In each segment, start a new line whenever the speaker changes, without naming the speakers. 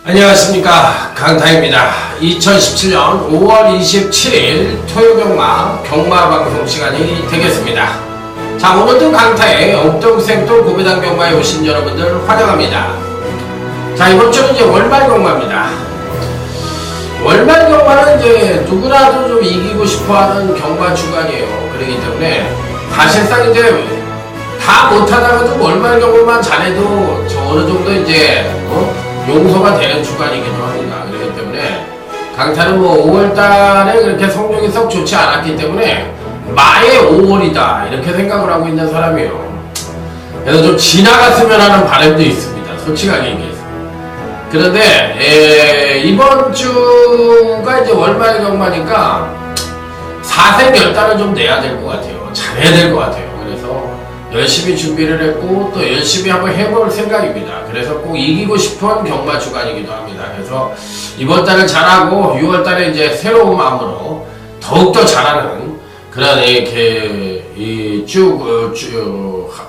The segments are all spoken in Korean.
안녕하십니까, 강타입니다. 2017년 5월 27일 토요경마 경마방송 시간이 되겠습니다. 자, 오늘도 강타의 옥동생동 고배당 경마에 오신 여러분들 환영합니다. 자, 이번주는 이제 월말 경마입니다. 월말 경마는 이제 누구라도 좀 이기고 싶어하는 경마 주간이에요. 그렇기 때문에 사실상 이제 다 못하다가도 월말 경마만 잘해도 저 어느 정도 이제 용서가 되는 주간이기도 합니다. 그렇기 때문에 강타는 뭐 5월달에 그렇게 성적이 썩 좋지 않았기 때문에 마의 5월이다 이렇게 생각을 하고 있는 사람이에요. 그래서 좀 지나갔으면 하는 바람도 있습니다. 솔직하게 얘기해서. 그런데 이번 주가 이제 월말 경마니까 사생결단을 좀 내야 될 것 같아요. 잘해야 될 것 같아요. 그래서 열심히 준비를 했고 또 열심히 한번 해볼 생각입니다. 그래서 꼭 이기고 싶은 경마 주간이기도 합니다. 그래서 이번 달을 잘하고 6월 달에 이제 새로운 마음으로 더욱더 잘하는 그런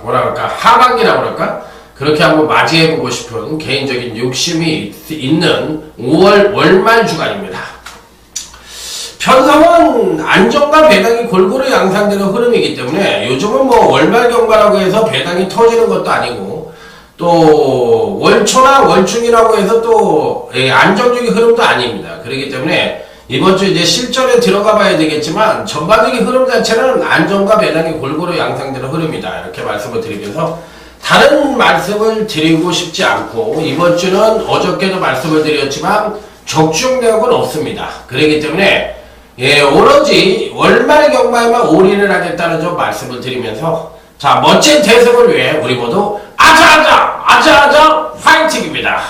뭐랄까 하반기라고 그럴까? 그렇게 한번 맞이해보고 싶은 개인적인 욕심이 있는 5월 월말 주간입니다. 편성은 안정과 배당이 골고루 양상되는 흐름이기 때문에 요즘은 뭐 월말 경마라고 해서 배당이 터지는 것도 아니고 또 월초나 월중이라고 해서 또 안정적인 흐름도 아닙니다. 그렇기 때문에 이번 주 이제 실전에 들어가 봐야 되겠지만 전반적인 흐름 자체는 안정과 배당이 골고루 양상되는 흐름이다. 이렇게 말씀을 드리면서 다른 말씀을 드리고 싶지 않고 이번 주는 어저께도 말씀을 드렸지만 적중력은 없습니다. 그렇기 때문에 오로지 월말 경마에만 올인을 하겠다는 좀 말씀을 드리면서 자, 멋진 대승을 위해 우리 모두 아자아자 파이팅입니다.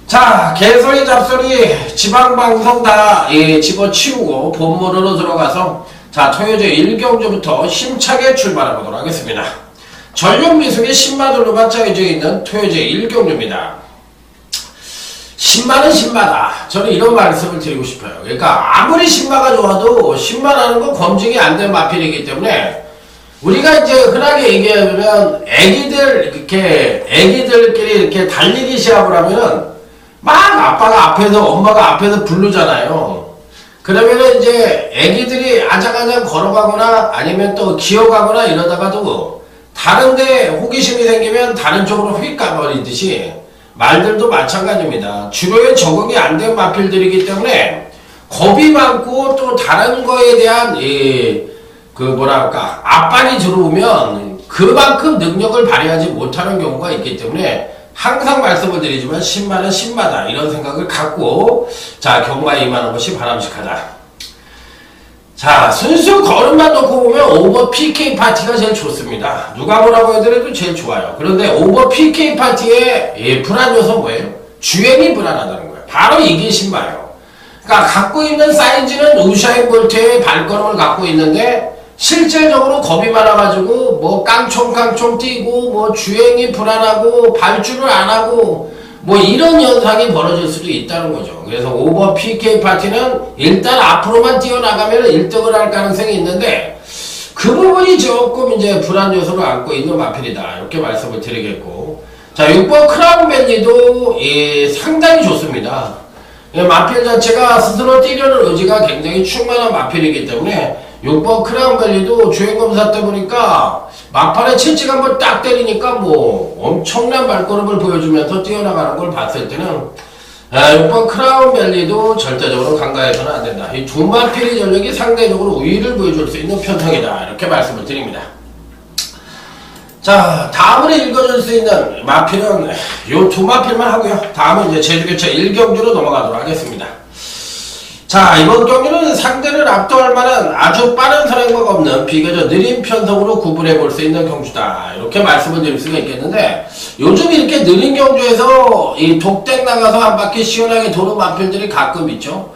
자, 개소리 잡소리 지방방송 다 집어치우고 본문으로 들어가서 자, 토요제 1경주부터 힘차게 출발해 보도록 하겠습니다. 전륜 미숙의 신마들로만 짜여져 있는 토요제 1경주입니다. 신마는 신마다. 저는 이런 말씀을 드리고 싶어요. 그러니까 아무리 신마가 좋아도 신마라는 건 검증이 안 된 마필이기 때문에 우리가 이제 흔하게 얘기하면 애기들끼리 이렇게 달리기 시합을 하면은 막 아빠가 앞에서 엄마가 앞에서 부르잖아요. 그러면은 이제 애기들이 아작아작 걸어가거나 아니면 또 기어가거나 이러다가도 다른데 호기심이 생기면 다른 쪽으로 휙 가버리듯이 말들도 마찬가지입니다. 주로에 적응이 안 된 마필들이기 때문에 겁이 많고 또 다른 거에 대한 압박이 들어오면 그만큼 능력을 발휘하지 못하는 경우가 있기 때문에 항상 말씀을 드리지만 신마는 신마다 이런 생각을 갖고 자, 경마에 임하는 것이 바람직하다. 자, 순수 걸음만 놓고 보면 오버 PK 파티가 제일 좋습니다. 누가 뭐라고 해도 제일 좋아요. 그런데 오버 PK 파티의 불안 요소 뭐예요? 주행이 불안하다는 거예요. 바로 이게 신마예요. 그러니까 갖고 있는 사이즈는 우샤인 볼트의 발걸음을 갖고 있는데 실질적으로 겁이 많아가지고 뭐 깡총깡총 뛰고 뭐 주행이 불안하고 발주를 안 하고 뭐 이런 현상이 벌어질 수도 있다는 거죠. 그래서 오버 PK 파티는 일단 앞으로만 뛰어나가면 1등을 할 가능성이 있는데 그 부분이 조금 이제 불안 요소를 안고 있는 마필이다. 이렇게 말씀을 드리겠고 자, 6번 크라운밸리도 상당히 좋습니다. 마필 자체가 스스로 뛰려는 의지가 굉장히 충만한 마필이기 때문에 6번 크라운밸리도 주행검사 때 보니까 막판에 채찍 한번 딱 때리니까 뭐 엄청난 발걸음을 보여주면서 뛰어나가는 걸 봤을 때는 6번 크라운밸리도 절대적으로 간과해서는 안 된다. 이 두 마필의 전력이 상대적으로 우위를 보여줄 수 있는 편성이다. 이렇게 말씀을 드립니다. 자, 다음으로 읽어줄 수 있는 마필은 요 두 마필만 하고요. 다음은 이제 제주교차 1경주로 넘어가도록 하겠습니다. 자, 이번 경기는 상대를 압도할 만한 아주 빠른 선행과가 없는 비교적 느린 편성으로 구분해 볼 수 있는 경주다. 이렇게 말씀을 드릴 수가 있겠는데 요즘 이렇게 느린 경주에서 이 독땡 나가서 한 바퀴 시원하게 도는 마필들이 가끔 있죠.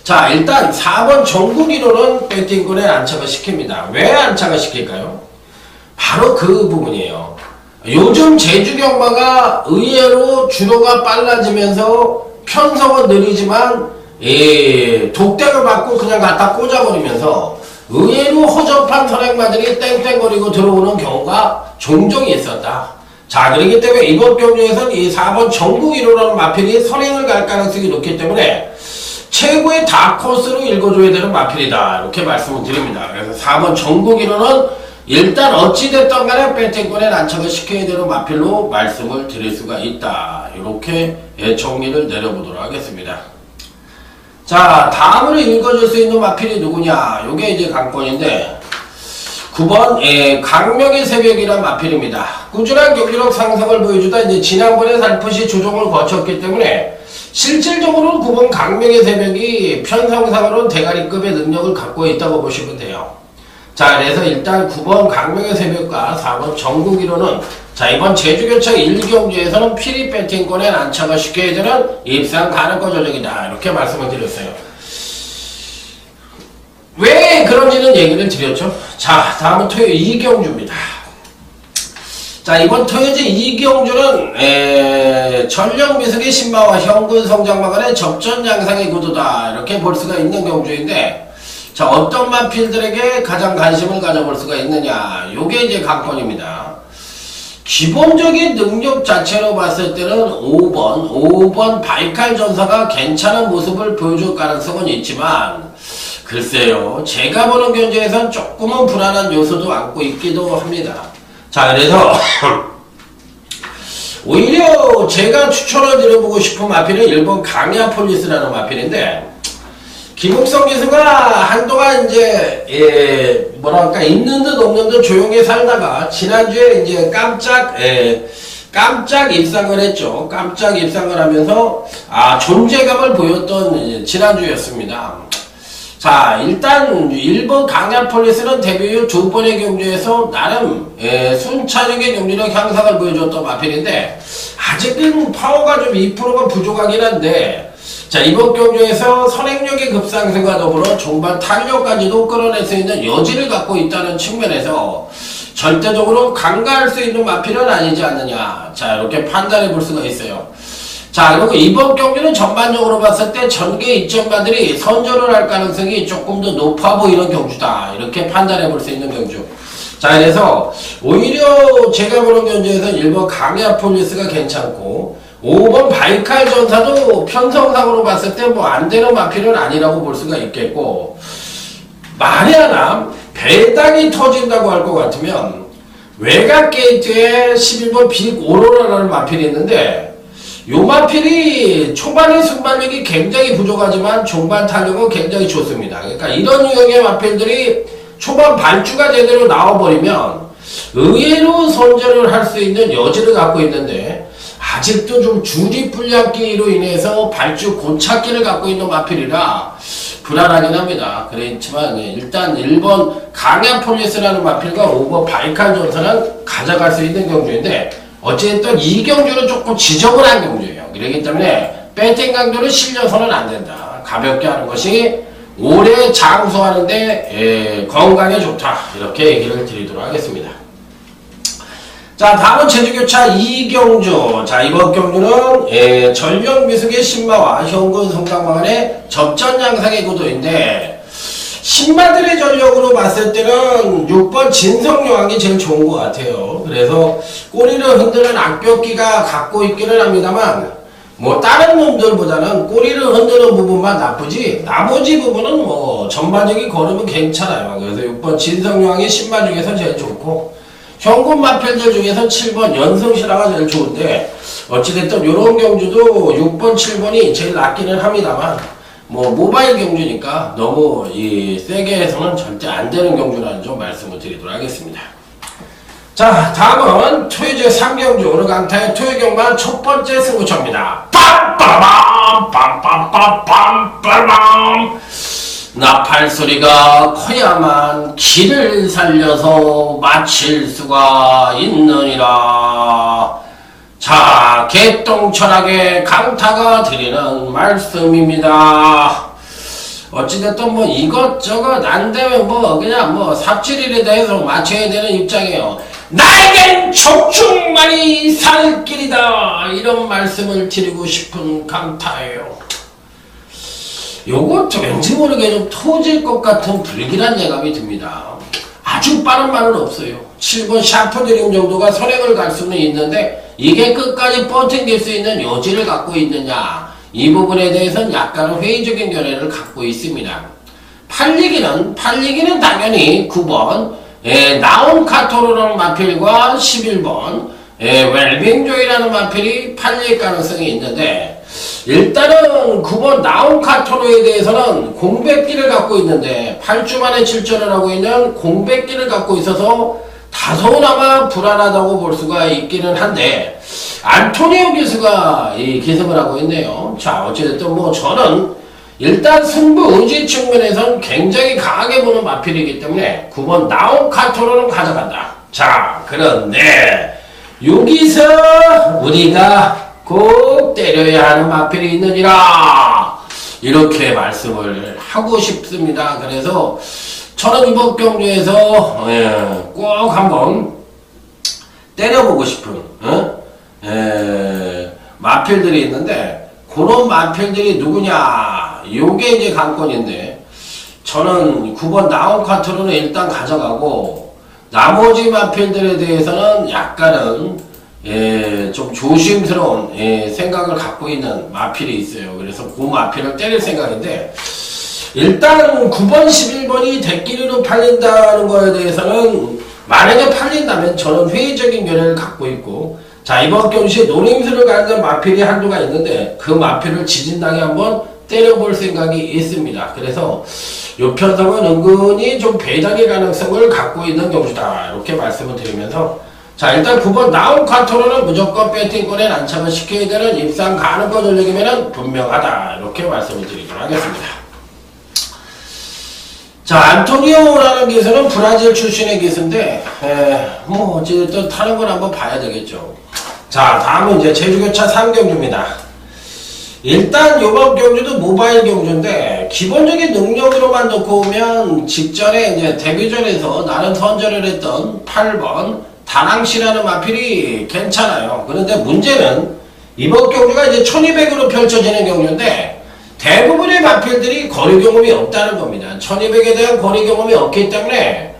자, 일단 4번 전국이로는 배팅권에 안착을 시킵니다. 왜 안착을 시킬까요? 바로 그 부분이에요. 요즘 제주 경마가 의외로 주로가 빨라지면서 편성은 느리지만 독대를 받고 그냥 갖다 꽂아버리면서 의외로 허접한 선행마들이 땡땡거리고 들어오는 경우가 종종 있었다. 자, 그렇기 때문에 이번 경주에서는 이 4번 전국 1호라는 마필이 선행을 갈 가능성이 높기 때문에 최고의 다코스로 읽어줘야 되는 마필이다. 이렇게 말씀을 드립니다. 그래서 4번 전국 1호는 일단 어찌됐든 간에 배팅권에 난착을 시켜야 되는 마필로 말씀을 드릴 수가 있다. 이렇게 정리를 내려보도록 하겠습니다. 자, 다음으로 읽어줄 수 있는 마필이 누구냐? 요게 이제 강권인데 9번 강명의 새벽이란 마필입니다. 꾸준한 경기력 상승을 보여주다 이제 지난번에 살포시 조정을 거쳤기 때문에 실질적으로는 9번 강명의 새벽이 편성상으로는 대가리급의 능력을 갖고 있다고 보시면 돼요. 자, 그래서 일단 9번 강명의 새벽과 4번 전국 1호는 자, 이번 제주교차 1경주에서는 피리 배팅권에 안착을 시켜야 되는 입상 가능권 조정이다. 이렇게 말씀을 드렸어요. 왜 그런지는 얘기를 드렸죠. 자, 다음은 토요 2경주입니다. 자, 이번 토요제 2경주는 전력 미숙의 신마와 현군 성장마 간의 접전 양상의 구도다. 이렇게 볼 수가 있는 경주인데 자, 어떤 마필들에게 가장 관심을 가져볼 수가 있느냐. 요게 이제 관건입니다. 기본적인 능력 자체로 봤을 때는 5번 바이칼 전사가 괜찮은 모습을 보여줄 가능성은 있지만 글쎄요. 제가 보는 견제에선 조금은 불안한 요소도 안고 있기도 합니다. 자, 그래서 오히려 제가 추천을 드려보고 싶은 마필은 1번 강야폴리스라는 마필인데 김옥성 기수가 한동안 이제 뭐랄까 있는 듯 없는 듯 조용히 살다가 지난주에 이제 깜짝 입상을 했죠. 깜짝 입상을 하면서 존재감을 보였던 지난주였습니다. 자, 일단 1번 강야폴리스는 데뷔 후 2번의 경주에서 나름 순차적인 경기력 향상을 보여줬던 마필인데 아직은 파워가 좀 2%가 부족하긴 한데 자, 이번 경주에서 선행력의 급상승과 더불어 종반 탄력까지도 끌어낼 수 있는 여지를 갖고 있다는 측면에서 절대적으로 간과할 수 있는 마필은 아니지 않느냐. 자, 이렇게 판단해 볼 수가 있어요. 자, 그리고 이번 경기는 전반적으로 봤을 때 전개 이점마들이 선전을 할 가능성이 조금 더 높아 보이는 경주다. 이렇게 판단해 볼 수 있는 경주. 자, 그래서 오히려 제가 보는 경주에서 1번 강야폴리스가 괜찮고 5번 바이칼 전사도 편성상으로 봤을 때 뭐 안 되는 마필은 아니라고 볼 수가 있겠고 만에 하나 배당이 터진다고 할 것 같으면 외곽 게이트에 11번 빅 오로라라는 마필이 있는데 요 마필이 초반의 순발력이 굉장히 부족하지만 종반 탄력은 굉장히 좋습니다. 그러니까 이런 유형의 마필들이 초반 발주가 제대로 나와버리면 의외로 선전을 할 수 있는 여지를 갖고 있는데 아직도 좀 주디 불량기로 인해서 발주 고착기를 갖고 있는 마필이라 불안하긴 합니다. 그렇지만 일단 1번 강야폴리스라는 마필과 5번 바이칼 전사는 가져갈 수 있는 경주인데 어쨌든 이 경주는 조금 지저분한 경주예요. 그렇기 때문에 배팅 강도를 실려서는 안 된다. 가볍게 하는 것이 오래 장수하는데 건강에 좋다. 이렇게 얘기를 드리도록 하겠습니다. 자, 다음은 제주교차 2경주. 자, 이번 경주는 전력 미숙의 신마와 현군 성장마 간의 접전 양상의 구도인데 신마들의 전력으로 봤을 때는 6번 진성여왕이 제일 좋은 것 같아요. 그래서 꼬리를 흔드는 악벽기가 갖고 있기는 합니다만 뭐 다른 놈들보다는 꼬리를 흔드는 부분만 나쁘지 나머지 부분은 뭐 전반적인 걸음은 괜찮아요. 그래서 6번 진성여왕이 신마 중에서 제일 좋고 현군 마필들 중에서 7번 연승신화가 제일 좋은데 어찌됐든 요런 경주도 6번 7번이 제일 낫기는 합니다만 뭐 모바일 경주니까 너무 세게 해서는 절대 안 되는 경주라는 점 말씀을 드리도록 하겠습니다. 자, 다음은 토요제 3경주 오늘 강타의 토요경만 첫 번째 승부처입니다. 빰빠밤 빰빰빰빰빰빰 나팔소리가 커야만 길을 살려서 마칠 수가 있느니라. 자, 개똥철학의 강타가 드리는 말씀입니다. 어찌됐든 뭐 이것저것 안 되면 뭐 그냥 뭐 삽질이라도 해서 맞춰야 되는 입장이에요. 나에겐 족중만이 살 길이다, 이런 말씀을 드리고 싶은 강타예요. 요것도 왠지 모르게 좀 터질 것 같은 불길한 예감이 듭니다. 아주 빠른 말은 없어요. 7번 샤프 드림 정도가 선행을 갈 수는 있는데 이게 끝까지 버팅길 수 있는 여지를 갖고 있느냐, 이 부분에 대해서는 약간은 회의적인 견해를 갖고 있습니다. 팔리기는 당연히 9번 나온 카토로라는 마필과 11번 웰빙조이라는 마필이 팔릴 가능성이 있는데, 일단은 9번 나온 카토로에 대해서는 공백기를 갖고 있는데 8주 만에 출전을 하고 있는 공백기를 갖고 있어서 다소나마 불안하다고 볼 수가 있기는 한데, 안토니오 기수가 이 기승을 하고 있네요. 자, 어찌됐든 뭐 저는 일단 승부 의지 측면에선 굉장히 강하게 보는 마필이기 때문에 9번 나온 카토로는 가져간다. 자, 그런데 여기서 우리가 꼭 때려야 하는 마필이 있느니라, 이렇게 말씀을 하고 싶습니다. 그래서 저는 이번 경주에서 꼭 한번 때려보고 싶은 마필들이 있는데, 그런 마필들이 누구냐, 요게 이제 관건인데, 저는 9번 나온 카트로는 일단 가져가고 나머지 마필들에 대해서는 약간은 좀 조심스러운 생각을 갖고 있는 마필이 있어요. 그래서 그 마필을 때릴 생각인데, 일단 9번 11번이 대끼리로 팔린다는 거에 대해서는 만약에 팔린다면 저는 회의적인 견해를 갖고 있고, 자, 이번 경시에 노림수를 갖는 마필이 한두가 있는데 그 마필을 지진당에 한번 때려볼 생각이 있습니다. 그래서 요 편성은 은근히 좀 배당의 가능성을 갖고 있는 경주다, 이렇게 말씀을 드리면서, 자, 일단 9번 나온 카토로는 무조건 배팅권에 난참을 시켜야 되는 입상 가능권 전략이면 분명하다, 이렇게 말씀을 드리도록 하겠습니다. 자, 안토니오라는 기수는 브라질 출신의 기수인데 뭐 어쨌든 타는 건 한번 봐야 되겠죠. 자, 다음은 이제 제주교차 3경주입니다. 일단 요번 경주도 모바일 경주인데 기본적인 능력으로만 놓고 오면 직전에 이제 데뷔전에서 나름 선전을 했던 8번 다낭시라는 마필이 괜찮아요. 그런데 문제는 이번 경주가 이제 1200으로 펼쳐지는 경주인데 대부분의 마필들이 거리 경험이 없다는 겁니다. 1200에 대한 거리 경험이 없기 때문에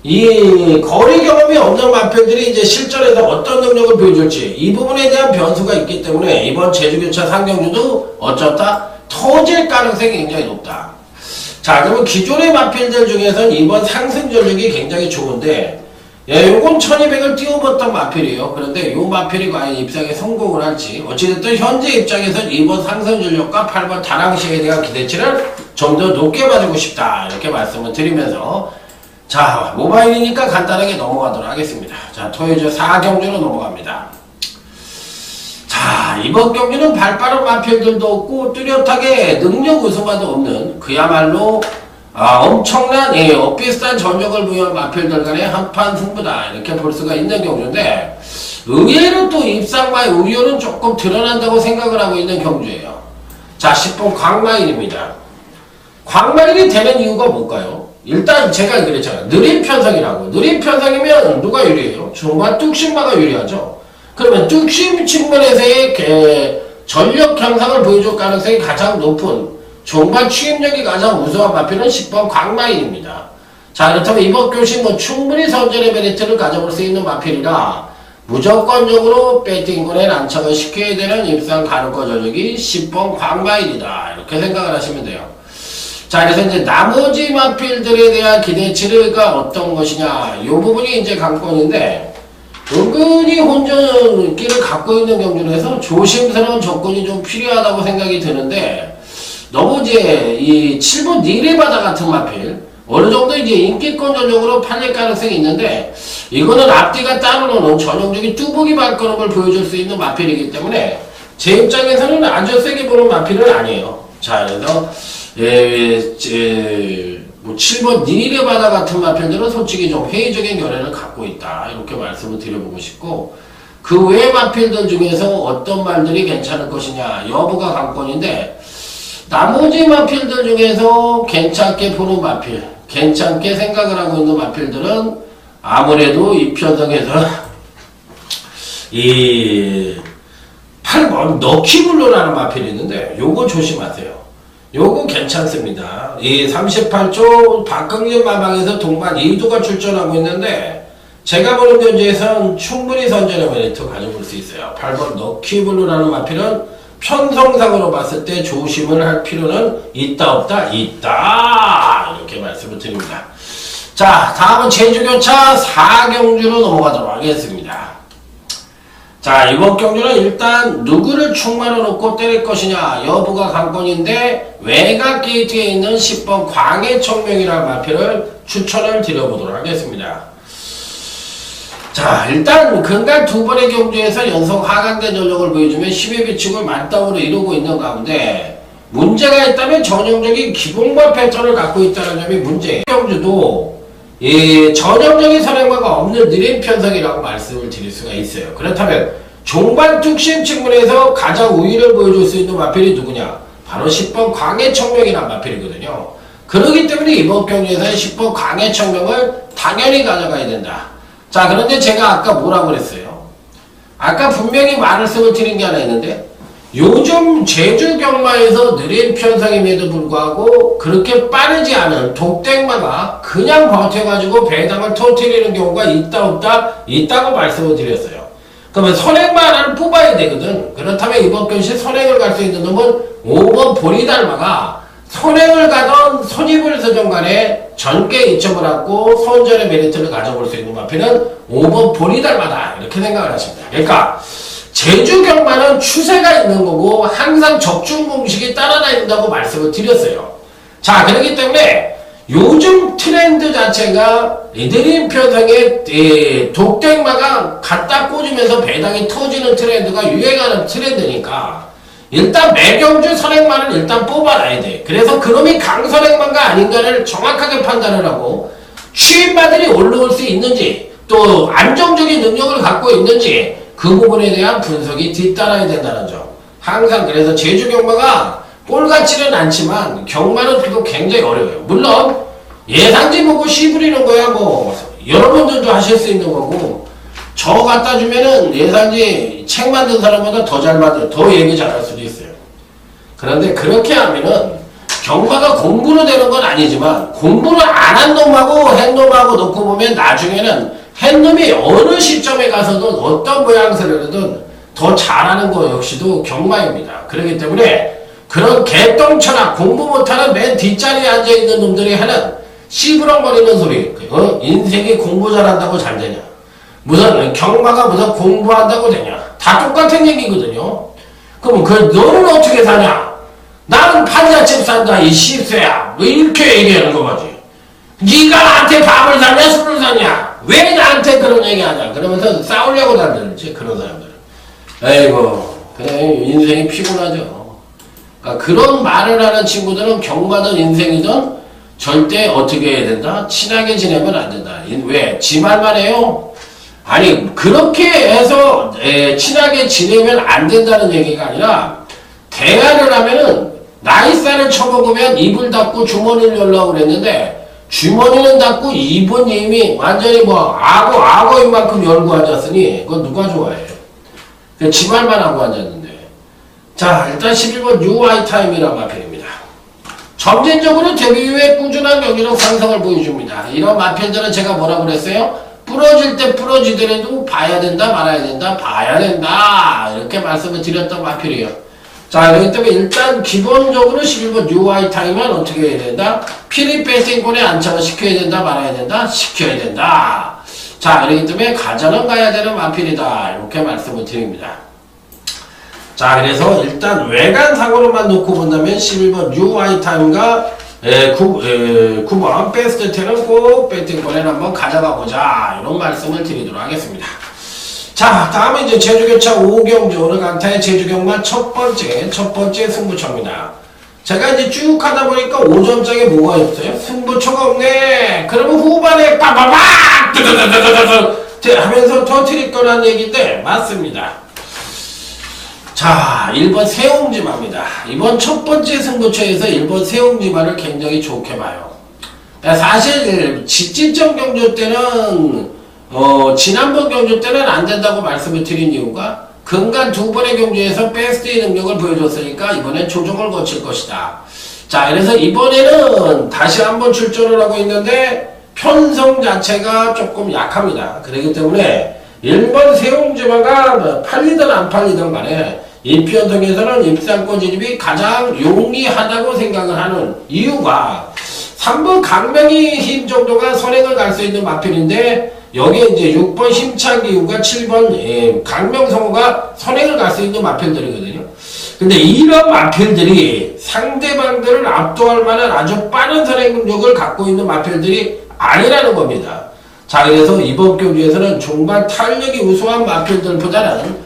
이 거리 경험이 없는 마필들이 이제 실전에서 어떤 능력을 보여줄지, 이 부분에 대한 변수가 있기 때문에 이번 제주교차 상경주도 어쩌다 터질 가능성이 굉장히 높다. 자, 그러면 기존의 마필들 중에서는 이번 상승 전력이 굉장히 좋은데, 요건 1200을 띄워봤던 마필이에요. 그런데 요 마필이 과연 입상에 성공을 할지, 어찌됐든 현재 입장에서는 이번 상승 전력과 8번 다낭시에 대한 기대치를 좀 더 높게 봐주고 싶다, 이렇게 말씀을 드리면서, 자, 모바일이니까 간단하게 넘어가도록 하겠습니다. 자, 토요일 4경주로 넘어갑니다. 자, 이번 경기는 발빠른 마필들도 없고 뚜렷하게 능력 우승화도 없는 그야말로 엄청난 엇비슷한 전력을 부여한 마필들 간의 한판 승부다, 이렇게 볼 수가 있는 경주인데, 의외로 또 입상과의 우려는 조금 드러난다고 생각을 하고 있는 경주예요. 자, 10번 광마일입니다. 광마일이 되는 이유가 뭘까요? 일단 제가 그랬잖아요. 느린 편성이라고. 느린 편성이면 누가 유리해요? 중반 뚝심마가 유리하죠. 그러면 뚝심 측면에서의 전력 향상을 보여줄 가능성이 가장 높은 종반 추임력이 가장 우수한 마필은 10번 광마일입니다. 자, 그렇다면 이번 교시 뭐 충분히 선전의 메리트를 가져볼 수 있는 마필이라 무조건적으로 배팅권에 난처를 시켜야 되는 입상 가능권 전력이 10번 광마일이다, 이렇게 생각을 하시면 돼요. 자, 그래서 이제 나머지 마필들에 대한 기대치가 어떤 것이냐, 이 부분이 이제 관건인데, 은근히 혼전기를 갖고 있는 경주에서 조심스러운 접근이 좀 필요하다고 생각이 드는데, 너무 이제 이 7번 니레바다 같은 마필, 어느 정도 이제 인기권 전용으로 팔릴 가능성이 있는데, 이거는 앞뒤가 따로 노는 전형적인 뚜벅이 발걸음을 보여줄 수 있는 마필이기 때문에, 제 입장에서는 아주 세게 보는 마필은 아니에요. 자, 그래서 뭐 7번 니레바다 같은 마필들은 솔직히 좀 회의적인 견해를 갖고 있다, 이렇게 말씀을 드려보고 싶고, 그 외 마필들 중에서 어떤 말들이 괜찮을 것이냐 여부가 관건인데, 나머지 마필들 중에서 괜찮게 보는 마필, 괜찮게 생각을 하고 있는 마필들은 아무래도 이 편성에서 이 8번 너키블루라는 마필이 있는데 요거 조심하세요. 요거 괜찮습니다. 이 38조 박강진 마방에서 동반 2두가 출전하고 있는데 제가 보는 견지에선 충분히 선전의 메리트 가져볼 수 있어요. 8번 너키블루라는 마필은 편성상으로 봤을 때 조심을 할 필요는 있다 없다? 있다! 이렇게 말씀을 드립니다. 자, 다음은 제주교차 4경주로 넘어가도록 하겠습니다. 자, 이번 경주는 일단 누구를 충만을 놓고 때릴 것이냐 여부가 관건인데 외곽 게이트에 있는 10번 광해청명이라는 마필을 추천을 드려보도록 하겠습니다. 자, 일단 근간 두 번의 경주에서 연속 하강된 전력을 보여주며 10회 비축을 만땅으로 이루고 있는 가운데 문제가 있다면 전형적인 기본과 패턴을 갖고 있다는 점이 문제예요. 경주도 전형적인 선행마가 없는 느린 편성이라고 말씀을 드릴 수가 있어요. 그렇다면 종반 뚝심 측면에서 가장 우위를 보여줄 수 있는 마필이 누구냐? 바로 10번 광해청명이라는 마필이거든요. 그렇기 때문에 이번 경주에서는 10번 광해청명을 당연히 가져가야 된다. 자, 그런데 제가 아까 뭐라고 그랬어요? 아까 분명히 말씀을 드린 게 하나 있는데 요즘 제주 경마에서 느린 편성임에도 불구하고 그렇게 빠르지 않은 독땡마가 그냥 버텨가지고 배당을 터뜨리는 경우가 있다 없다? 있다고 말씀을 드렸어요. 그러면 선행마 하나를 뽑아야 되거든. 그렇다면 이번 경시 선행을 갈 수 있는 놈은 5번 보리달마가 선행을 가던 선입을 서던 간에 전개 이점을 갖고 선전의 메리트를 가져볼 수 있는 마필은 5번 보리달마다 이렇게 생각을 하십니다. 그러니까 제주 경마는 추세가 있는 거고 항상 적중 공식이 따라다닌다고 말씀을 드렸어요. 자, 그렇기 때문에 요즘 트렌드 자체가 느린 편성의 독땡마가 갖다 꽂으면서 배당이 터지는 트렌드가 유행하는 트렌드니까 일단 매경주 선행만을 일단 뽑아놔야 돼. 그래서 그놈이 강선행만가 아닌가를 정확하게 판단을 하고 취임마들이 올라올 수 있는지 또 안정적인 능력을 갖고 있는지 그 부분에 대한 분석이 뒤따라야 된다는 점. 항상 그래서 제주 경마가 꼴 같지는 않지만 경마는 또 굉장히 어려워요. 물론 예상지 보고 시 부리는 거야 뭐 여러분들도 하실 수 있는 거고 저 갖다 주면은 예상지 책 만든 사람보다 더 잘 만들, 더 얘기 잘할 수도 있어요. 그런데 그렇게 하면은 경마가 공부로 되는 건 아니지만 공부를 안 한 놈하고 한 놈하고 놓고 보면 나중에는 한 놈이 어느 시점에 가서든 어떤 모양새로든 더 잘하는 거 역시도 경마입니다. 그렇기 때문에 그런 개똥처나 공부 못하는 맨 뒷자리에 앉아있는 놈들이 하는 씨부렁거리는 소리, 인생이 공부 잘한다고 잘 되냐, 무슨 경마가 무슨 공부한다고 되냐, 다 똑같은 얘기거든요. 그럼 너는 어떻게 사냐? 나는 판잣집 산다 이 씹새야, 뭐 이렇게 얘기하는 거지. 네가 나한테 밥을 사냐 술을 사냐, 왜 나한테 그런 얘기하냐 그러면서 싸우려고 다니지 그런 사람들은. 에이고 그래 인생이 피곤하죠. 그러니까 그런 말을 하는 친구들은 경마든 인생이든 절대 어떻게 해야 된다? 친하게 지내면 안 된다. 왜? 지 말만 해요? 아니 그렇게 해서 친하게 지내면 안 된다는 얘기가 아니라 대화를 하면은 나이살을 쳐먹으면 입을 닫고 주머니를 열라고 그랬는데 주머니는 닫고 입은 이미 완전히 뭐 악어인 만큼 열고 앉았으니 그건 누가 좋아해요? 지 말만 하고 앉았는데. 자, 일단 11번 뉴하이타임이라는 마필입니다. 점진적으로 데뷔 후에 꾸준한 경기력 상승을 보여줍니다. 이런 마필들은 제가 뭐라고 그랬어요? 부러질 때 부러지더라도 봐야 된다 말아야 된다 봐야 된다 이렇게 말씀을 드렸던 마필이에요. 자, 그렇기 때문에 일단 기본적으로 11번 뉴하이타임은 어떻게 해야 된다? 필립 배팅권에 안착을 시켜야 된다 말아야 된다? 시켜야 된다. 자, 그렇기 때문에 가전은 가야 되는 마필이다 이렇게 말씀을 드립니다. 자, 그래서 일단 외관상으로만 놓고 본다면 11번 뉴하이타임과 9번 베스트 10은 꼭 배팅권에 한번 가져가 보자 이런 말씀을 드리도록 하겠습니다. 자, 다음에 이제 제주교차 5경주 오늘 강타의 제주경마 첫 번째 승부처입니다. 제가 이제 쭉 하다 보니까 5점장에 뭐가 없어요? 승부처가 없네. 그러면 후반에 빠바박 뜨드드드드드 하면서 터트릴 거란 얘기인데 맞습니다. 자, 1번 세옹지마입니다. 이번 첫 번째 승부처에서 1번 세옹지마를 굉장히 좋게 봐요. 사실 직진점 경주 때는 지난번 경주 때는 안 된다고 말씀을 드린 이유가 근간 두 번의 경주에서 베스트의 능력을 보여줬으니까 이번엔 조정을 거칠 것이다. 자, 그래서 이번에는 다시 한번 출전을 하고 있는데 편성 자체가 조금 약합니다. 그렇기 때문에 1번 세옹지마가 팔리든 안 팔리든 간에 이 편성에서는 입상권 진입이 가장 용이하다고 생각을 하는 이유가 3번 강명희 힘 정도가 선행을 갈 수 있는 마필인데 여기에 이제 6번 힘찬기우가 7번 강명성우가 선행을 갈 수 있는 마필들이거든요. 근데 이런 마필들이 상대방들을 압도할 만한 아주 빠른 선행 능력을 갖고 있는 마필들이 아니라는 겁니다. 자, 그래서 이번 경주에서는 종반 탄력이 우수한 마필들보다는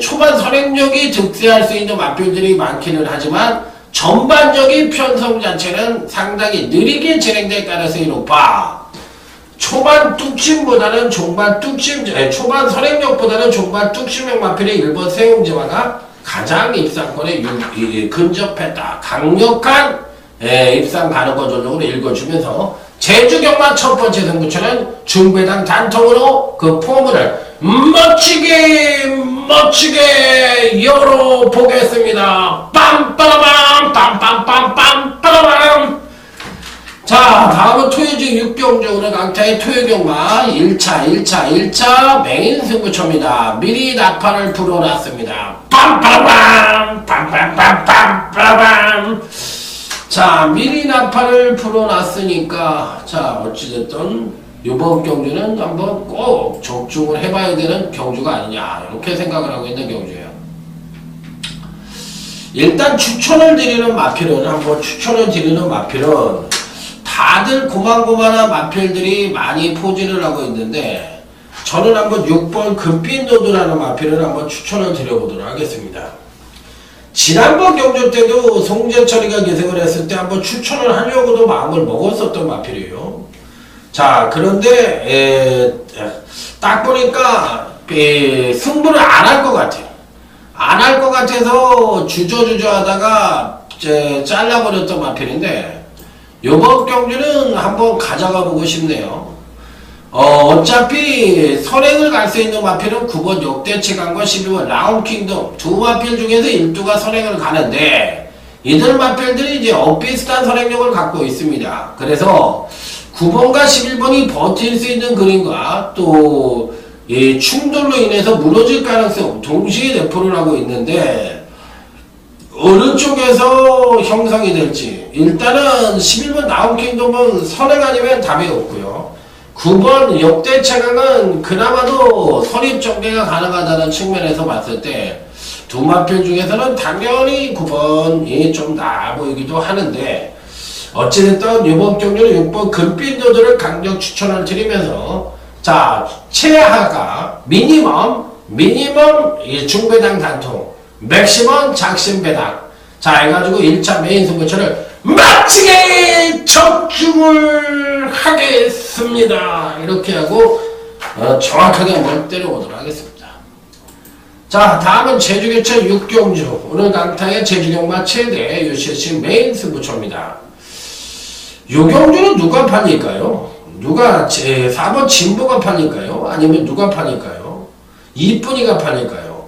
초반 선행력이 득세할 수 있는 마필들이 많기는 하지만 전반적인 편성 자체는 상당히 느리게 진행될 가능성이 높아. 초반 뚝심보다는 종반 뚝심, 초반 선행력보다는 종반 뚝심형 마필의 1번 세옹지마가 가장 입상권에 근접했다. 강력한 입상 가능권 전적으로 읽어주면서 제주경마 첫 번째 승부처는 중배당 단통으로 그 포문을 멋지게 열어보겠습니다. 빰빠라밤 빰빰빰빰 빠라밤. 자, 다음은 토요직 육경주 오늘 강타의 토요경마 1차 메인 승부처입니다. 미리 나팔을 불어놨습니다. 빰빠라밤 빰빰빰빰 빠라밤. 자, 미리 나팔을 불어놨으니까 자, 어찌됐든 이번 경주는 한번 꼭 적중을 해봐야 되는 경주가 아니냐 이렇게 생각을 하고 있는 경주예요. 일단 추천을 드리는 마필은 다들 고만고만한 마필들이 많이 포진을 하고 있는데 저는 한번 6번 금빛노드라는 마필을 한번 추천을 드려보도록 하겠습니다. 지난번 경주 때도 송재철이가 계승을 했을 때 한번 추천을 하려고도 마음을 먹었었던 마필이에요. 자, 그런데 딱 보니까 승부를 안 할 것 같아요. 안 할 것 같아서 주저주저 하다가 잘라버렸던 마필인데 요번 경주는 한번 가져가 보고 싶네요. 어차피 선행을 갈 수 있는 마필은 9번 역대치강과 12번 라운킹덤 두 마필 중에서 1두가 선행을 가는데 이들 마필들이 이제 엇비슷한 선행력을 갖고 있습니다. 그래서 9번과 11번이 버틸 수 있는 그림과 또 이 충돌로 인해서 무너질 가능성 동시에 내포를 하고 있는데 어느 쪽에서 형성이 될지 일단은 11번 라운킹덤은 선행 아니면 답이 없고요. 9번 역대차강은 그나마도 선입전개가 가능하다는 측면에서 봤을 때 두 마필 중에서는 당연히 9번이 좀 나아 보이기도 하는데 어찌됐든 이번 경주는 6번 금빛노드를 강력 추천을 드리면서 자, 최하가 미니멈 중배당 단통 맥시멈 작심배당 자 해가지고 1차 메인 승부처를 멋지게 적중을 하겠습니다. 이렇게 하고 정확하게 한번 때려보도록 하겠습니다. 자, 다음은 제주교차 6경주 오늘 강타의 제주경마 최대 UCC 메인 승부처입니다. 요 경주는 누가 팔릴까요? 4번 진보가 팔릴까요? 아니면 누가 팔릴까요? 이쁜이가 팔릴까요?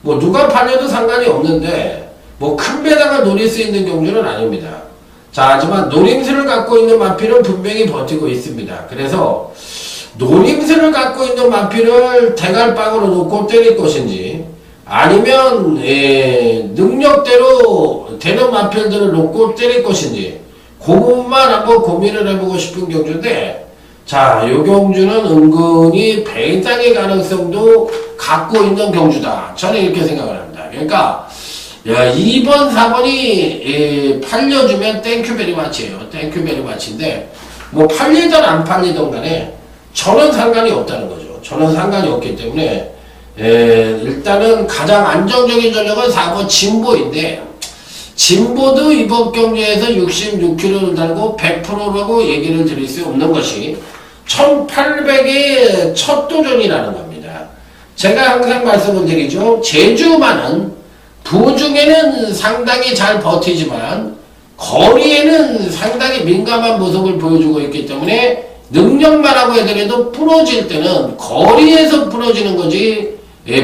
뭐 누가 팔려도 상관이 없는데 뭐 큰 배당을 노릴 수 있는 경주는 아닙니다. 자, 하지만 노림수를 갖고 있는 마필은 분명히 버티고 있습니다. 그래서 노림수를 갖고 있는 마필을 대갈빵으로 놓고 때릴 것인지 아니면 능력대로 되는 마필들을 놓고 때릴 것인지 그 부분만 한번 고민을 해보고 싶은 경주인데 자, 요 경주는 은근히 배당의 가능성도 갖고 있는 경주다. 저는 이렇게 생각을 합니다. 그러니까 2번, 4번이 팔려주면 땡큐베리마치예요. 땡큐베리마치인데 뭐 팔리든 안 팔리든 간에 저는 상관이 없다는 거죠. 저는 상관이 없기 때문에 일단은 가장 안정적인 전력은 4번 진보인데 진보도 이번 경주에서 66kg를 달고 100%라고 얘기를 드릴 수 없는 것이 1800의 첫 도전이라는 겁니다. 제가 항상 말씀을 드리죠. 제주만은 부중에는 상당히 잘 버티지만 거리에는 상당히 민감한 모습을 보여주고 있기 때문에 능력만 하고 해더라도 부러질 때는 거리에서 부러지는 거지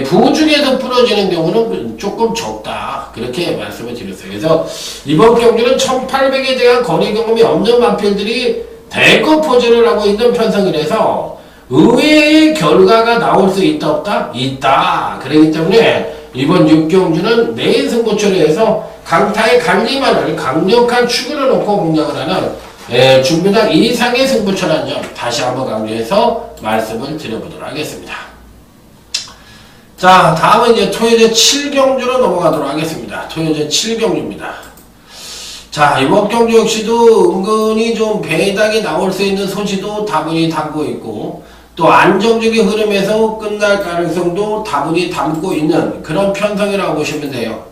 부중에서 부러지는 경우는 조금 적다. 그렇게 말씀을 드렸어요. 그래서 이번 경기는 1800에 대한 거리 경험이 없는 마필들이 대거 포즈를 하고 있는 편성이라서 의외의 결과가 나올 수 있다 없다? 있다. 그렇기 때문에 이번 6경주는 내일 승부처를 해서 강타의 갈리만을 강력한 축으로 놓고 공략을 하는 준비당 이상의 승부처라는 점 다시 한번 강조해서 말씀을 드려보도록 하겠습니다. 자, 다음은 이제 토요제 7경주로 넘어가도록 하겠습니다. 토요제 7경주입니다. 자, 이번 경주 역시도 은근히 좀 배당이 나올 수 있는 소지도 다분히 담고 있고 또 안정적인 흐름에서 끝날 가능성도 다분히 담고 있는 그런 편성이라고 보시면 돼요.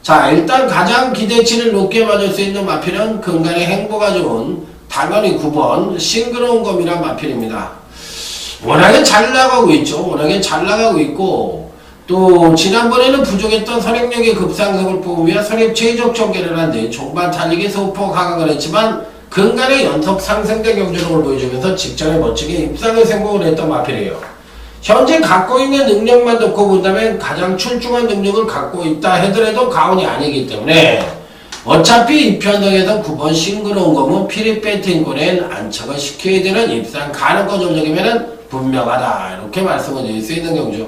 자, 일단 가장 기대치를 높게 맞을 수 있는 마필은 근간의 행보가 좋은 당연히 9번 싱그러운 검이란 마필입니다. 워낙에 잘 나가고 있죠. 워낙에 잘 나가고 있고 또 지난번에는 부족했던 선행력의 급상승을 뽑으며 선입 최적 전개를 한 뒤 종반 달리기 소폭 하강을 했지만 근간의 연속 상승된 경주력을 보여주면서 직전에 멋지게 입상을 성공을 했던 마필이에요. 현재 갖고 있는 능력만 놓고 본다면 가장 출중한 능력을 갖고 있다 하더라도 과언이 아니기 때문에 어차피 이 편성에서 9번 싱그러운 검은 피리 배팅권엔 안착을 시켜야 되는 입상 가능성 전적이면 분명하다. 이렇게 말씀을 드릴 수 있는 경주.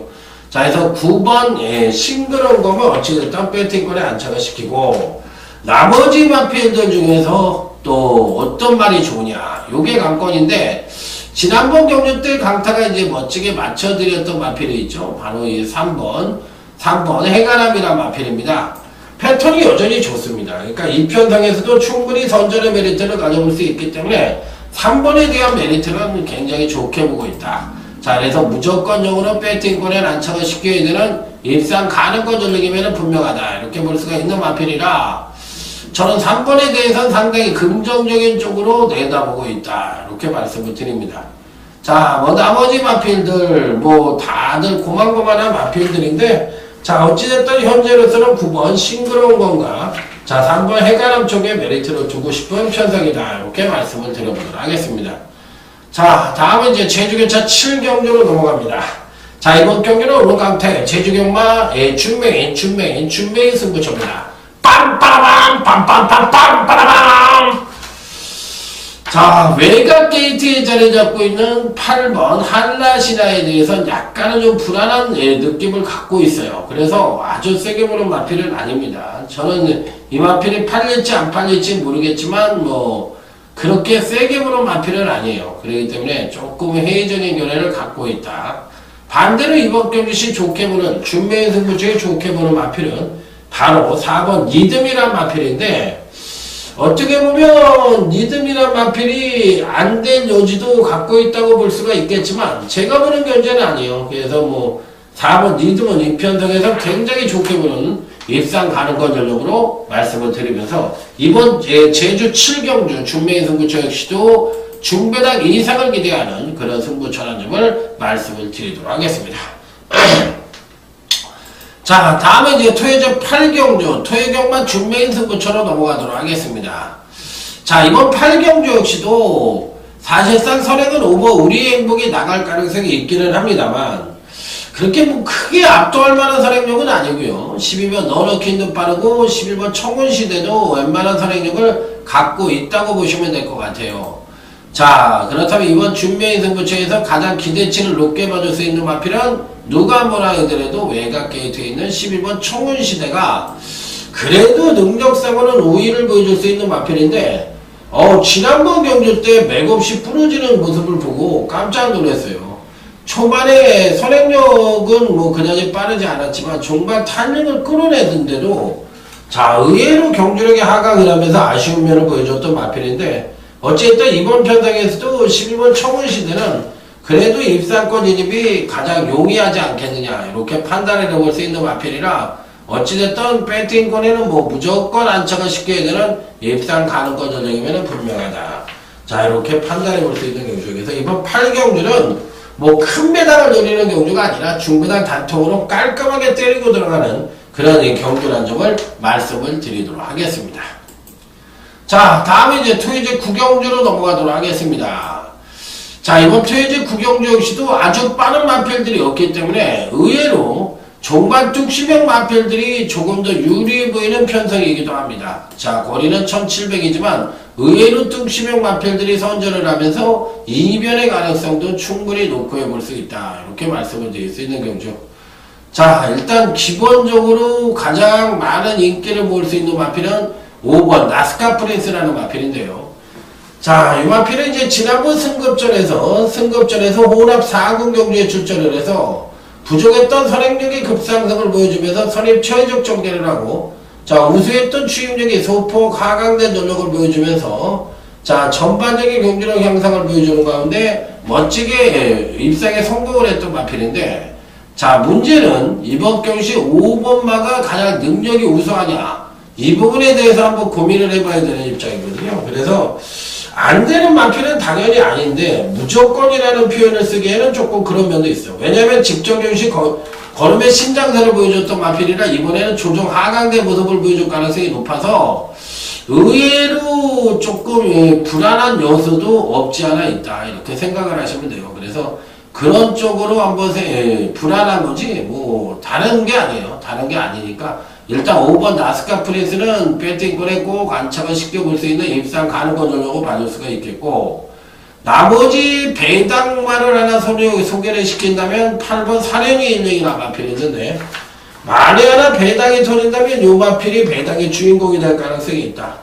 자, 그래서 9번 싱그러운 검은 어찌됐든 배팅권에 안착을 시키고 나머지 마필들 중에서 또 어떤 말이 좋으냐. 요게 관건인데 지난번 경주 때 강타가 이제 멋지게 맞춰드렸던 마필이 있죠. 바로 이 3번 해가람이란 마필입니다. 패턴이 여전히 좋습니다. 그러니까 이 편성에서도 충분히 선전의 메리트를 가져볼 수 있기 때문에 3번에 대한 메리트는 굉장히 좋게 보고 있다. 자, 그래서 무조건적으로 배팅권에 안착을 시켜야 되는 입상 가능성 전력이면 분명하다. 이렇게 볼 수가 있는 마필이라 저는 3번에 대해서는 상당히 긍정적인 쪽으로 내다보고 있다. 이렇게 말씀을 드립니다. 자, 뭐 나머지 마필들 뭐 다들 고만고만한 마필들인데 자, 어찌됐든 현재로서는 9번 싱그러운 건가 자, 3번 해가람 쪽에 메리트를 두고 싶은 편성이다. 이렇게 말씀을 드려보도록 하겠습니다. 자, 다음은 이제 제주경차 7경주로 넘어갑니다. 자, 이번 경기는 오늘 강태 제주경마 준메인 승부처입니다. 빰빠라밤 빰빰빰빰 빠라밤. 자, 외곽 게이트에 자리 잡고 있는 8번 한라시나에 대해서는 약간은 좀 불안한 느낌을 갖고 있어요. 그래서 아주 세게 보는 마필은 아닙니다. 저는 이 마필이 팔릴지 안 팔릴지 모르겠지만 뭐 그렇게 세게 보는 마필은 아니에요. 그렇기 때문에 조금 회의적인 견해를 갖고 있다. 반대로 이번 경기시 좋게 보는 준메인 승부처에 좋게 보는 마필은 바로 4번 니듬이란 마필인데 어떻게 보면 니듬이란 마필이 안 된 여지도 갖고 있다고 볼 수가 있겠지만 제가 보는 견제는 아니에요. 그래서 뭐 4번 니듬은 이 편성에서 굉장히 좋게 보는 입상 가능성 전력으로 말씀을 드리면서 이번 제주 7경주 준메인 승부처 역시도 중배당 이상을 기대하는 그런 승부처라는 점을 말씀을 드리도록 하겠습니다. 자, 다음에 이제 토요제 8경주, 토요경만 준메인 승부처로 넘어가도록 하겠습니다. 자, 이번 8경주 역시도 사실상 선행은 오버 우리의 행복이 나갈 가능성이 있기는 합니다만 그렇게 뭐 크게 압도할 만한 선행력은 아니고요. 12번 너너킨도 빠르고 11번 청운시대도 웬만한 선행력을 갖고 있다고 보시면 될 것 같아요. 자, 그렇다면 이번 준메인 승부처에서 가장 기대치를 높게 맞을 수 있는 마필은 누가 뭐라 하더라도 외곽 게이트에 있는 11번 청운시대가 그래도 능력상으로는 우위를 보여줄 수 있는 마필인데 지난번 경주 때 맥없이 부러지는 모습을 보고 깜짝 놀랐어요. 초반에 선행력은 뭐 그다지 빠르지 않았지만 종반 탄력을 끌어내던데도 자, 의외로 경주력이 하강을 하면서 아쉬운 면을 보여줬던 마필인데 어쨌든 이번 편성에서도 11번 청운시대는 그래도 입상권 진입이 가장 용이하지 않겠느냐 이렇게 판단해 볼 수 있는 마필이라 어찌됐든 배팅권에는 뭐 무조건 안착을 시켜야 되는 입상 가능권 전적이면 분명하다. 자, 이렇게 판단해 볼 수 있는 경주에서 이번 8경주는 뭐 큰 배당을 노리는 경주가 아니라 중배당 단통으로 깔끔하게 때리고 들어가는 그런 경주라는 점을 말씀을 드리도록 하겠습니다. 자, 다음에 이제 토요일 구경주로 넘어가도록 하겠습니다. 자, 이번 토요일 구경주 역시도 아주 빠른 마필들이 없기 때문에 의외로 종반 뚝심형 마필들이 조금 더 유리해 보이는 편성이기도 합니다. 자, 거리는 1700이지만 의외로 뚝심형 마필들이 선전을 하면서 이변의 가능성도 충분히 놓고 볼 수 있다. 이렇게 말씀을 드릴 수 있는 경주. 자, 일단 기본적으로 가장 많은 인기를 모을 수 있는 마필은 5번 나스카 프린스라는 마필인데요. 자, 이 마필은 이제 지난번 승급전에서 혼합 4군 경주에 출전을 해서 부족했던 선행력의 급상승을 보여주면서 선입 최적 정계를 하고, 자, 우수했던 추임력이 소폭 하강된 전력을 보여주면서, 자, 전반적인 경주력 향상을 보여주는 가운데 멋지게 입상에 성공을 했던 마필인데, 자, 문제는 이번 경시 5번마가 가장 능력이 우수하냐, 이 부분에 대해서 한번 고민을 해봐야 되는 입장이거든요. 그래서 안 되는 마필은 당연히 아닌데 무조건이라는 표현을 쓰기에는 조금 그런 면도 있어요. 왜냐하면 직전 경시 걸음의 신장세를 보여줬던 마필이라 이번에는 조정 하강된 모습을 보여줄 가능성이 높아서 의외로 조금 불안한 요소도 없지 않아 있다, 이렇게 생각을 하시면 돼요. 그래서 그런 쪽으로 한번 불안한 거지 뭐 다른 게 아니에요. 다른 게 아니니까 일단 5번 나스카 프린스는 배팅권에 꼭 안착을 시켜볼 수 있는 입상 가능권 전력을 받을 수가 있겠고, 나머지 배당만을 하나 소개를 시킨다면 8번 사령이 인력이나 마필이 있는데, 만에 하나 배당이 터진다면 요 마필이 배당의 주인공이 될 가능성이 있다.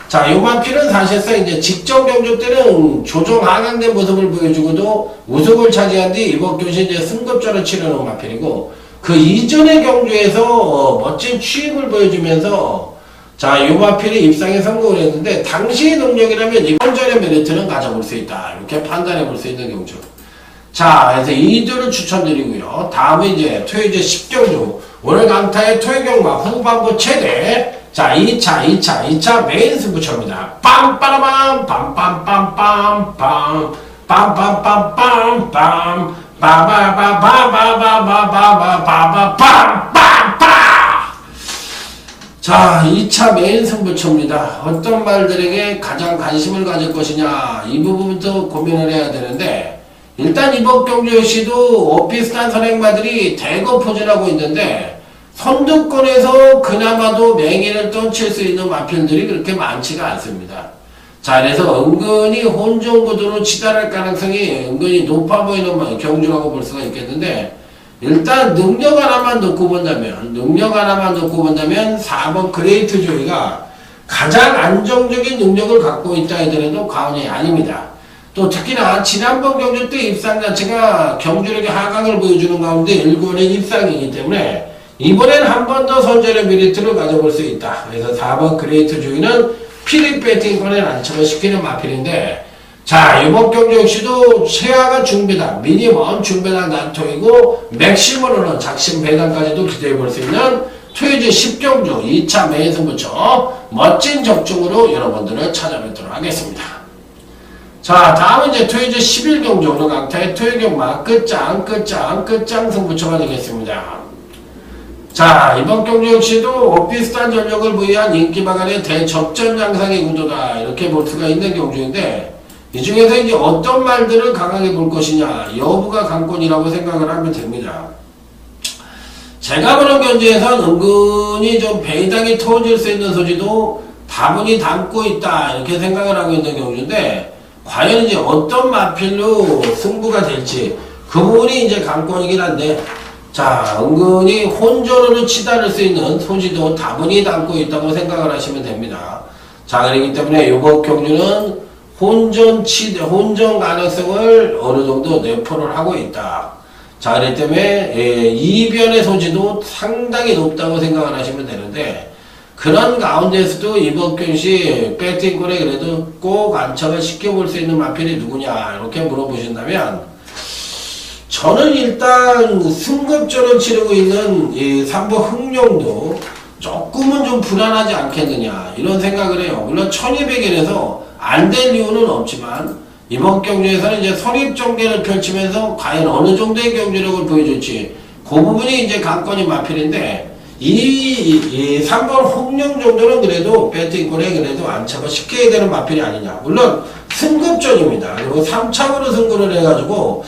자, 요 마필은 사실상 이제 직전 경주 때는 조정 하강된 모습을 보여주고도 우승을 차지한 뒤 이번 경시 이제 승급전을 치르는 마필이고, 그 이전의 경주에서 멋진 취임을 보여주면서 자, 요 마필이 입상에 성공을 했는데 당시의 능력이라면 이번 전의 메리트는 가져볼 수 있다, 이렇게 판단해 볼 수 있는 경주. 자, 그래서 이들을 추천드리고요. 다음은 이제 토요일 10경주 오늘 강타의 토요 경마 후반부 최대. 자, 2차 메인 승부처입니다. 빰빠라밤 빰빰빰빰빰 빰빰빰빰빰빰 빠바바바바바바바바바밤빰빰빰. 자, 2차 메인 승부처입니다. 어떤 말들에게 가장 관심을 가질 것이냐, 이 부분부터 고민을 해야 되는데, 일단 이번 경주 역시도 비슷한 선행마들이 대거 포진하고 있는데 선두권에서 그나마도 맹인을 떨칠 수 있는 마필들이 그렇게 많지가 않습니다. 자, 그래서 은근히 혼종 구도로 치달할 가능성이 은근히 높아 보이는 경주라고 볼 수가 있겠는데, 일단 능력 하나만 놓고 본다면 4번 그레이트 조이가 가장 안정적인 능력을 갖고 있다 하더라도 과언이 아닙니다. 또 특히나 지난번 경주 때 입상 자체가 경주력의 하강을 보여주는 가운데 1군의 입상이기 때문에 이번엔 한 번 더 선전의 메리트를 가져볼 수 있다. 그래서 4번 그레이트 조이는 필립 배팅권에 안착을 시키는 마필인데, 자, 이번 경주 역시도 최하가 중배당, 미니멈 중배당 단통이고 맥시멈으로는 작심 배당까지도 기대해 볼 수 있는 토요일 10경주 2차 메인 승부처 멋진 적중으로 여러분들을 찾아뵙도록 하겠습니다. 자, 다음은 이제 토요일 11경주 오늘 강타의 토요일 경마 끝장 승부처가 되겠습니다. 자, 이번 경주 역시도 비슷한 전력을 부여한 인기마간의 대접전 양상의 구도다, 이렇게 볼 수가 있는 경주인데, 이 중에서 이제 어떤 말들을 강하게 볼 것이냐, 여부가 관건이라고 생각을 하면 됩니다. 제가 보는 경주에선 은근히 좀 배당이 터질 수 있는 소지도 다분히 담고 있다, 이렇게 생각을 하고 있는 경주인데, 과연 이제 어떤 마필로 승부가 될지 그 부분이 이제 관건이긴 한데, 자, 은근히 혼전으로 치달을 수 있는 소지도 다분히 담고 있다고 생각을 하시면 됩니다. 자, 그렇기 때문에 이번 경주는 혼전 가능성을 어느 정도 내포를 하고 있다. 자, 그렇기 때문에 이변의 소지도 상당히 높다고 생각을 하시면 되는데, 그런 가운데서도 이번 경시 배팅권에 그래도 꼭 안착을 시켜볼 수 있는 마필이 누구냐, 이렇게 물어보신다면, 저는 일단 승급전을 치르고 있는 이 3번 흥룡도 조금은 좀 불안하지 않겠느냐, 이런 생각을 해요. 물론 1200엔에서 안 될 이유는 없지만 이번 경주에서는 이제 선입전개를 펼치면서 과연 어느 정도의 경주력을 보여줄지 그 부분이 이제 관건이 마필인데 이 3번 홍영 정도는 그래도 배팅권에 그래도 안착을 시켜야 되는 마필이 아니냐. 물론 승급전입니다. 그리고 3차으로 승부를 해가지고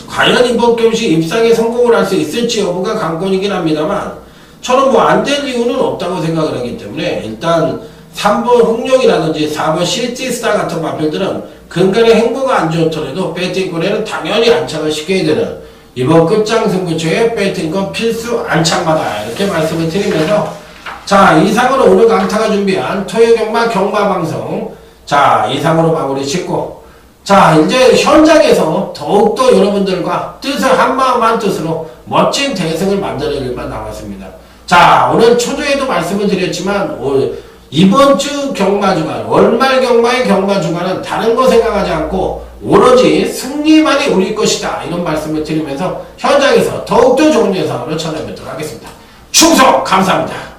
과연 이번 경시 입상에 성공을 할 수 있을지 여부가 관건이긴 합니다만 저는 뭐 안 될 이유는 없다고 생각을 하기 때문에 일단 3번 홍영이라든지 4번 시리지스타 같은 마필들은 근간의 행보가 안 좋더라도 배팅권에는 당연히 안착을 시켜야 되는 이번 끝장 승부처의 배팅권 필수 안착마다 이렇게 말씀을 드리면서 자 이상으로 오늘 강타가 준비한 토요경마 경마방송 자 이상으로 마무리 짓고 자 이제 현장에서 더욱더 여러분들과 뜻을 한마음 한뜻으로 멋진 대승을 만들어낼 일만 남았습니다. 자 오늘 초조에도 말씀을 드렸지만 이번 주 경마주간 월말 경마의 경마주간은 다른 거 생각하지 않고 오로지 승리만이 우리 것이다 이런 말씀을 드리면서 현장에서 더욱더 좋은 예상으로 찾아뵙도록 하겠습니다. 충성 감사합니다.